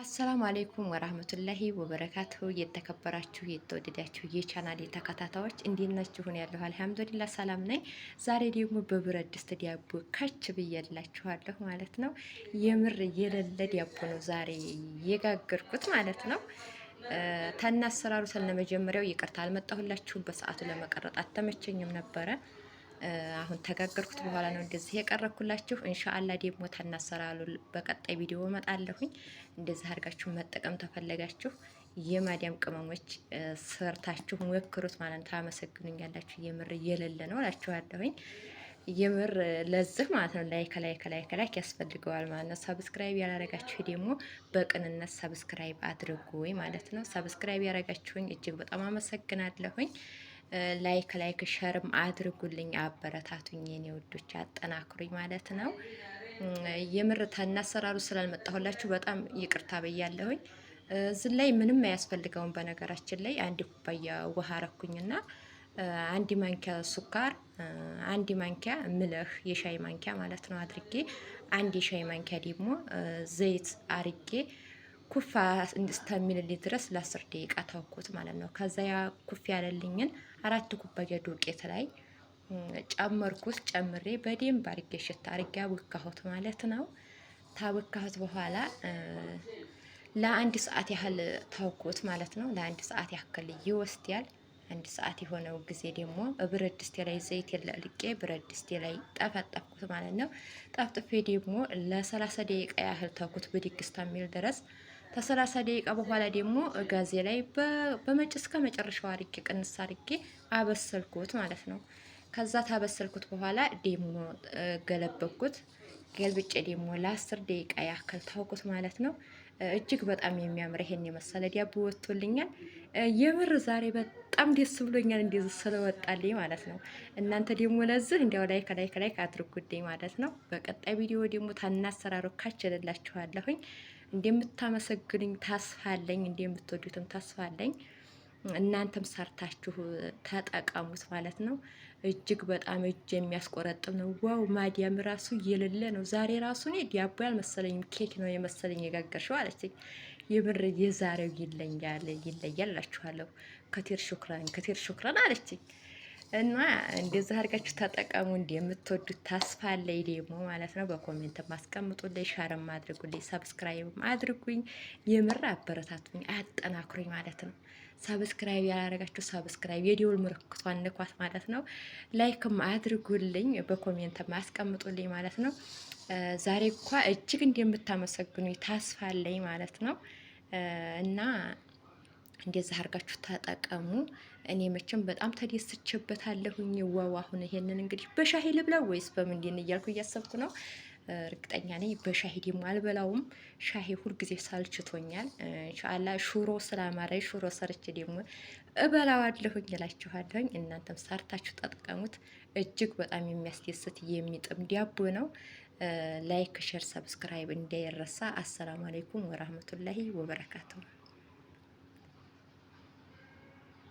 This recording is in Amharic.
አሰላሙ አለይኩም ወራህመቱላሂ ወበረካቱሁ። የተከበራችሁ የተወደዳችሁ የቻናሌ ተከታታዮች እንዴት ናችሁ? ያለሁ አልሐምዱሊላህ ሰላም ነኝ። ዛሬ ደግሞ በብረት ድስት ዳቦ ከች ብዬላችኋለሁ ማለት ነው። የምር የሌለ ዳቦ ነው ዛሬ የጋገርኩት ማለት ነው። ተናሰራሩ ስለመጀመሪያው ይቅርታ አልመጣሁላችሁም። በሰዓቱ ለመቀረጥ አልተመቸኝም ነበረ። አሁን ተጋገርኩት በኋላ ነው እንደዚህ የቀረኩላችሁ። ኢንሻአላህ ደግሞ ተናሰራሉ በቀጣይ ቪዲዮ እመጣለሁኝ። እንደዚህ አድርጋችሁ መጠቀም ተፈለጋችሁ የማዲያም ቅመሞች ሰርታችሁ ሞክሩት ማለት ነው። ታመሰግኑኛላችሁ። የምር የሌለ ነው እላችኋለሁኝ። የምር ለዚህ ማለት ነው ላይክ ያስፈልገዋል ማለት ነው። ሰብስክራይብ ያላረጋችሁ ደግሞ በቅንነት ሰብስክራይብ አድርጉኝ ማለት ነው። ሰብስክራይብ ያረጋችሁኝ እጅግ በጣም አመሰግናለሁኝ። ላይክ ሸርም አድርጉልኝ፣ አበረታቱኝ የኔ ውዶች፣ አጠናክሩኝ ማለት ነው። የምር ተናሰራሩ ስላልመጣሁላችሁ በጣም ይቅርታ ብያለሁኝ። እዚህ ላይ ምንም አያስፈልገውም። በነገራችን ላይ አንድ ኩባያ ውሃ አረኩኝና አንድ ማንኪያ ሱካር፣ አንድ ማንኪያ ምልህ የሻይ ማንኪያ ማለት ነው አድርጌ አንድ የሻይ ማንኪያ ደግሞ ዘይት አርጌ ኩፋ እስከሚልልኝ ድረስ ለ10 ደቂቃ ታውኩት ማለት ነው። ከዛ ያ ኩፍ ያለልኝን 4 ኩባያ ዱቄት ላይ ጨመርኩት። ጨምሬ በደንብ አርጌ ሽታ አርጌ አቦካሁት ማለት ነው። ታቦካሁት በኋላ ለአንድ ሰዓት ያህል ታውኩት ማለት ነው። ለአንድ ሰዓት ያክል ይወስዳል። አንድ ሰዓት የሆነው ጊዜ ደግሞ ብረት ድስቴ ላይ ዘይት የለልቄ ብረት ድስቴ ላይ ጠፈጠፍኩት ማለት ነው። ጠፍጥፌ ደግሞ ለ30 ደቂቃ ያህል ታውኩት ብድግ እስከሚል ድረስ። ከ30 ደቂቃ በኋላ ደግሞ ጋዜ ላይ እስከ መጨረሻው አርጌ ቅንስ አርጌ አበሰልኩት ማለት ነው። ከዛ ታበሰልኩት በኋላ ደግሞ ገለበኩት። ገልብጬ ደግሞ ለ10 ደቂቃ ያክል ታውኩት ማለት ነው። እጅግ በጣም የሚያምር ይሄን የመሰለ ዳቦ ወጥቶልኛል። የምር ዛሬ በጣም ደስ ብሎኛል እንደዚህ ስለወጣልኝ ማለት ነው። እናንተ ደግሞ ለዚህ እንዲያው ላይክ አድርጉልኝ ማለት ነው። በቀጣይ ቪዲዮ ደግሞ ታናሰራሩ ካችልላችኋለሁኝ። እንደምታመሰግኑኝ ተስፋ አለኝ፣ እንደምትወዱትም ተስፋ አለኝ። እናንተም ሰርታችሁ ተጠቀሙት ማለት ነው። እጅግ በጣም እጅ የሚያስቆረጥም ነው። ዋው ማዲያም ራሱ የሌለ ነው። ዛሬ ራሱ እኔ ዳቦ አልመሰለኝም ኬክ ነው የመሰለኝ የጋገርሽው አለችኝ። የምር የዛሬው ይለያል እላችኋለሁ። ከቲር ሹክራን አለችኝ። እና እንደዛ አድርጋችሁ ተጠቀሙ። እንደምትወዱት ተስፋ አለኝ ደግሞ ማለት ነው። በኮሜንት ማስቀምጡልኝ፣ ሻርም አድርጉልኝ፣ ሰብስክራይብም አድርጉኝ። የምር አበረታቱኝ፣ አጠናክሩኝ ማለት ነው። ሰብስክራይብ ያላረጋችሁ ሰብስክራይብ የደወል ምልክቷን ንኳት ማለት ነው። ላይክም አድርጉልኝ፣ በኮሜንት ማስቀምጡልኝ ማለት ነው። ዛሬ እንኳ እጅግ እንደምታመሰግኑኝ ተስፋ አለኝ ማለት ነው። እና እንደዛ አድርጋችሁ ተጠቀሙ። እኔ መቼም በጣም ተደስቼበታለሁኝ። ዋው አሁን ይሄንን እንግዲህ በሻሂ ልብላው ወይስ በምንድን እያልኩ እያሰብኩ ነው። እርግጠኛ ነኝ በሻሂ ደግሞ አልበላውም። ሻሂ ሁልጊዜ ሳልችቶኛል። ኢንሻአላህ ሹሮ ስላማረኝ ሹሮ ሰርቼ ደግሞ እበላዋለሁኝ እላችኋለሁኝ። እናንተም ሰርታችሁ ተጠቀሙት። እጅግ በጣም የሚያስደስት የሚጥም ዳቦ ነው። ላይክ፣ ሼር፣ ሰብስክራይብ እንዳይረሳ። አሰላሙ አለይኩም ወራህመቱላሂ ወበረካቱሁ።